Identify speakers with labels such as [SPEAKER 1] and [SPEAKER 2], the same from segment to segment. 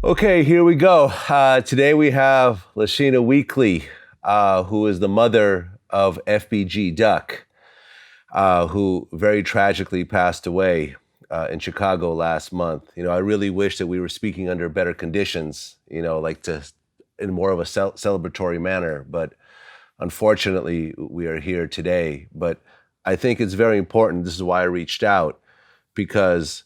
[SPEAKER 1] Okay, here we go. Today we have LaSheena Weekly, who is the mother of FBG Duck, who very tragically passed away in Chicago last month. You know, I really wish that we were speaking under better conditions, in more of a celebratory manner, but unfortunately we are here today. But I think it's very important, this is why I reached out, because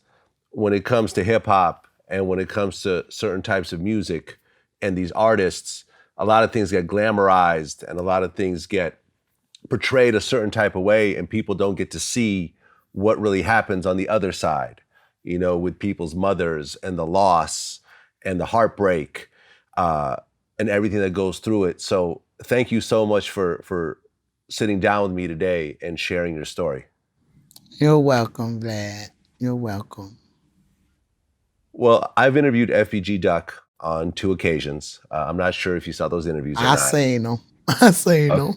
[SPEAKER 1] when it comes to hip hop and when it comes to certain types of music and these artists, a lot of things get glamorized and a lot of things get portrayed a certain type of way, and people don't get to see what really happens on the other side, you know, with people's mothers and the loss and the heartbreak and everything that goes through it. So thank you so much for sitting down with me today and sharing your story.
[SPEAKER 2] You're welcome, Vlad. You're welcome.
[SPEAKER 1] Well, I've interviewed FBG Duck on 2 occasions. I'm not sure if you saw those interviews or
[SPEAKER 2] I
[SPEAKER 1] not.
[SPEAKER 2] seen them. I seen them.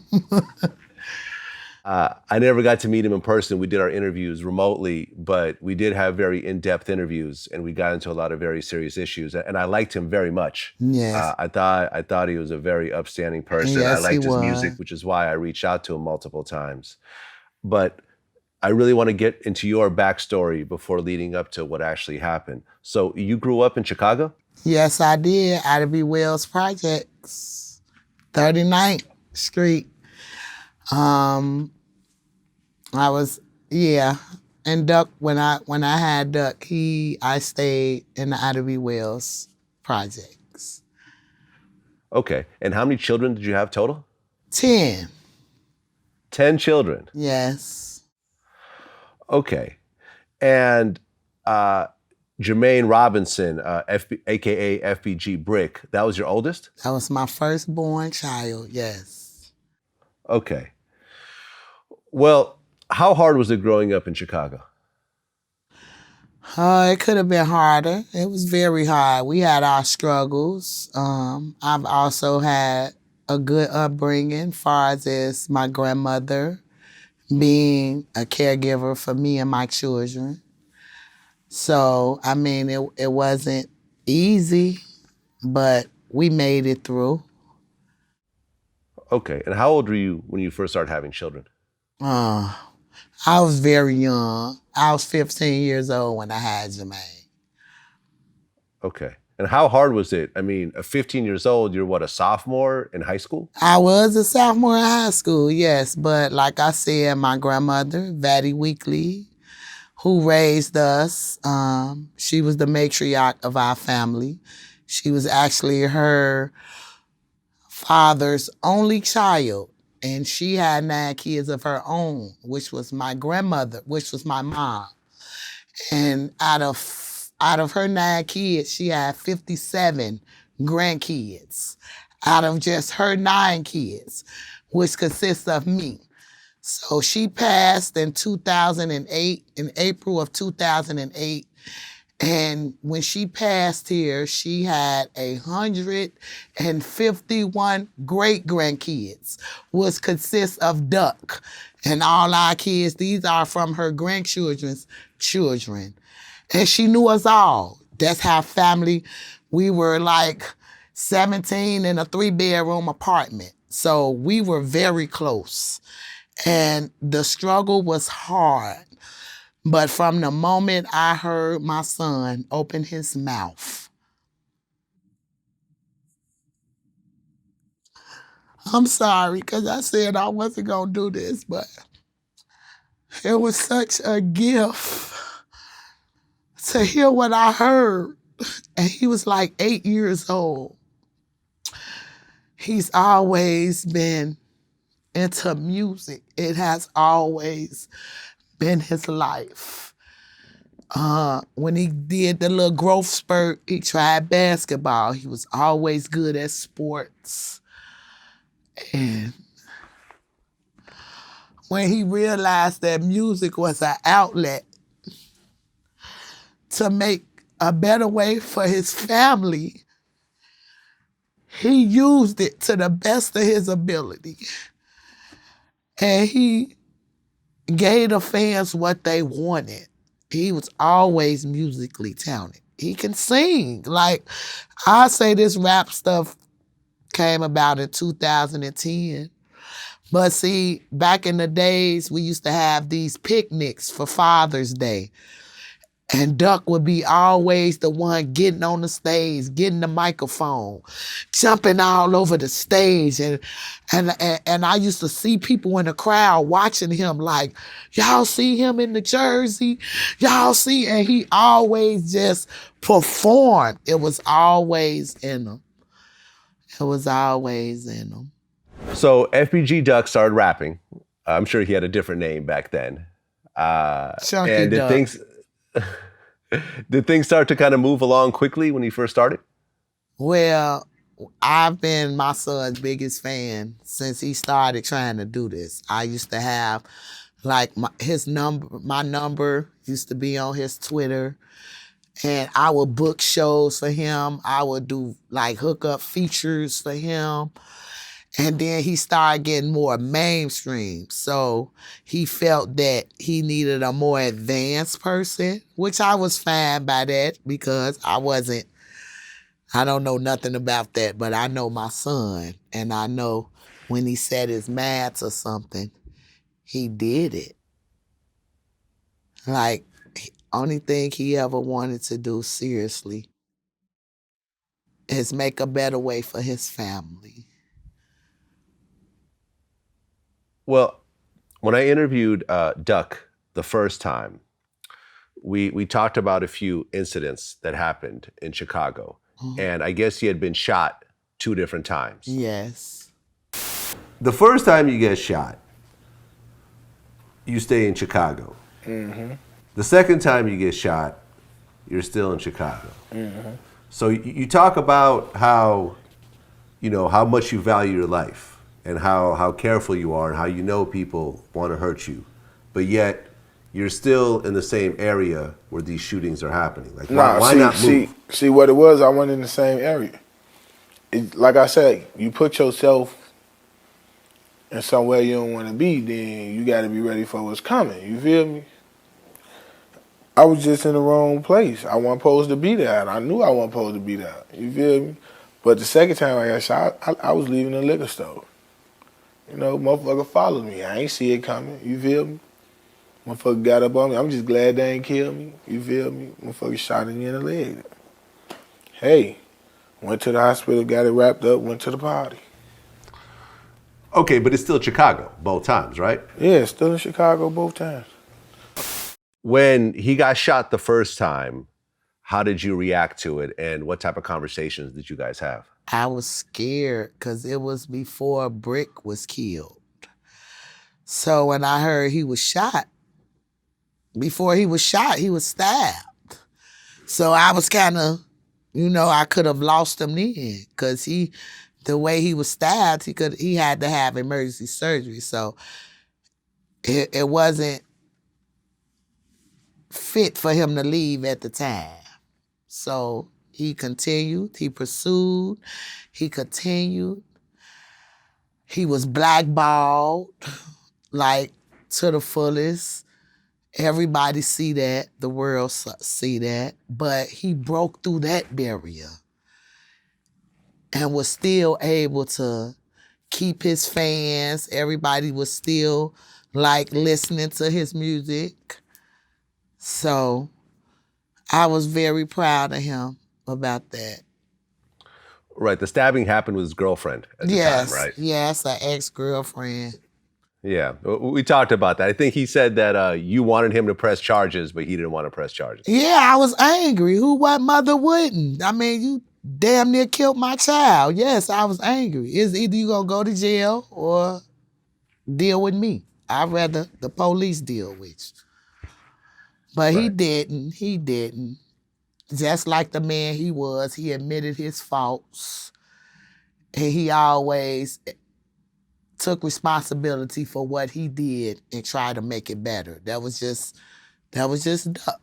[SPEAKER 1] I never got to meet him in person. We did our interviews remotely, but we did have very in-depth interviews, and we got into a lot of very serious issues. And I liked him very much.
[SPEAKER 2] Yes.
[SPEAKER 1] I thought he was a very upstanding person.
[SPEAKER 2] Yes,
[SPEAKER 1] I liked
[SPEAKER 2] he
[SPEAKER 1] his
[SPEAKER 2] was.
[SPEAKER 1] music, which is why I reached out to him multiple times. But I really want to get into your backstory before leading up to what actually happened. So you grew up in Chicago?
[SPEAKER 2] Yes, I did. FBG Wells Projects, 39th Street. And Duck, when I had Duck, I stayed in the FBG Wells Projects.
[SPEAKER 1] Okay. And how many children did you have total?
[SPEAKER 2] 10.
[SPEAKER 1] 10 children.
[SPEAKER 2] Yes.
[SPEAKER 1] Okay. And Jermaine Robinson, aka FBG Brick, that was your oldest?
[SPEAKER 2] That was my firstborn child, yes.
[SPEAKER 1] Okay. Well, how hard was it growing up in Chicago?
[SPEAKER 2] It could have been harder. It was very hard. We had our struggles. I've also had a good upbringing, far as my grandmother being a caregiver for me and my children. So, I mean, it wasn't easy, but we made it through.
[SPEAKER 1] Okay. And how old were you when you first started having children?
[SPEAKER 2] I was very young. I was 15 years old when I had Jermaine.
[SPEAKER 1] Okay. And how hard was it? I mean, at 15 years old, you're what, a sophomore in high school?
[SPEAKER 2] I was a sophomore in high school, yes. But like I said, my grandmother, FBG Weekly, who raised us, she was the matriarch of our family. She was actually her father's only child. And she had 9 kids of her own, which was my grandmother, which was my mom. And out of her 9 kids, she had 57 grandkids out of just her 9 kids, which consists of me. So she passed in 2008, in April of 2008. And when she passed here, she had 151 great-grandkids, which consists of Duck. And all our kids, these are from her grandchildren's children. And she knew us all. That's how family, we were like 17 in a 3-bedroom apartment. So we were very close. And the struggle was hard. But from the moment I heard my son open his mouth, I'm sorry, because I said I wasn't going to do this, but it was such a gift to hear what I heard. And he was like 8 years old. He's always been into music. It has always been his life. When he did the little growth spurt, he tried basketball. He was always good at sports. And when he realized that music was an outlet to make a better way for his family, he used it to the best of his ability. And he gave the fans what they wanted. He was always musically talented. he can sing. Like, I say this rap stuff came about in 2010. But see, back in the days, we used to have these picnics for Father's Day. And Duck would be always the one getting on the stage, getting the microphone, jumping all over the stage. And I used to see people in the crowd watching him like, y'all see him in the jersey? Y'all see? And he always just performed. It was always in him. It was always in him.
[SPEAKER 1] So FBG Duck started rapping. I'm sure he had a different name back then.
[SPEAKER 2] Chunky
[SPEAKER 1] And did
[SPEAKER 2] Duck.
[SPEAKER 1] things start to kind of move along quickly when he first started?
[SPEAKER 2] Well, I've been my son's biggest fan since he started trying to do this. I used to have like my number used to be on his Twitter, and I would book shows for him. I would do like hookup features for him. And then he started getting more mainstream. So he felt that he needed a more advanced person, which I was fine by that because I don't know nothing about that, but I know my son. And I know when he set his mind to something, he did it. Like, only thing he ever wanted to do seriously is make a better way for his family.
[SPEAKER 1] Well, when I interviewed Duck the first time, we talked about a few incidents that happened in Chicago.
[SPEAKER 2] Mhm.
[SPEAKER 1] And I guess he had been shot 2 different times.
[SPEAKER 2] Yes.
[SPEAKER 1] The first time you get shot, you stay in Chicago.
[SPEAKER 3] Mm-hmm.
[SPEAKER 1] The second time you get shot, you're still in Chicago.
[SPEAKER 3] Mm-hmm.
[SPEAKER 1] So you talk about how, how much you value your life and how careful you are and how you know people want to hurt you, but yet you're still in the same area where these shootings are happening. Like, why not move?
[SPEAKER 3] See what it was? I went in the same area. Like I said, you put yourself in somewhere you don't want to be, then you got to be ready for what's coming. You feel me? I was just in the wrong place. I wasn't supposed to be there, and I knew I wasn't supposed to be there. You feel me? But the second time I got shot, I was leaving the liquor store. Motherfucker followed me. I ain't see it coming. You feel me? Motherfucker got up on me. I'm just glad they ain't killed me. You feel me? Motherfucker shot me in the leg. Hey, went to the hospital, got it wrapped up, went to the party.
[SPEAKER 1] Okay, but it's still Chicago both times, right?
[SPEAKER 3] Yeah, still in Chicago both times.
[SPEAKER 1] When he got shot the first time, how did you react to it, and what type of conversations did you guys have?
[SPEAKER 2] I was scared because it was before Brick was killed. So when I heard he was shot, before he was shot, he was stabbed. So I was kind of, I could have lost him then because the way he was stabbed, he had to have emergency surgery. So it wasn't fit for him to leave at the time. So he continued, he pursued, he continued. He was blackballed, like, to the fullest. Everybody see that, the world see that, but he broke through that barrier and was still able to keep his fans. Everybody was still, like, listening to his music. So I was very proud of him about that.
[SPEAKER 1] Right, the stabbing happened with his girlfriend at the time, right?
[SPEAKER 2] Yes, an ex-girlfriend.
[SPEAKER 1] Yeah, we talked about that. I think he said that you wanted him to press charges, but he didn't want to press charges.
[SPEAKER 2] Yeah, I was angry. What mother wouldn't? I mean, you damn near killed my child. Yes, I was angry. It's either you gonna go to jail or deal with me. I'd rather the police deal with you. But he didn't. He didn't. Just like the man he was, he admitted his faults. And he always took responsibility for what he did and tried to make it better. That was just Duck.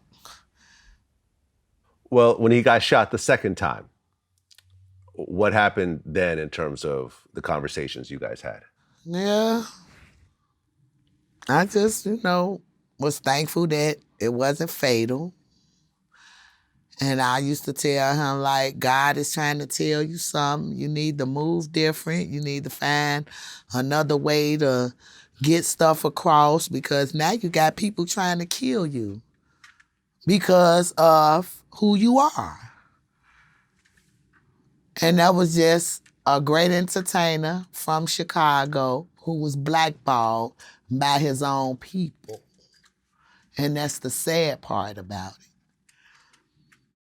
[SPEAKER 1] Well, when he got shot the second time, what happened then in terms of the conversations you guys had?
[SPEAKER 2] Yeah. I just, was thankful that it wasn't fatal. And I used to tell him, like, God is trying to tell you something. You need to move different. You need to find another way to get stuff across, because now you got people trying to kill you because of who you are. And that was just a great entertainer from Chicago who was blackballed by his own people. And that's the sad part about it.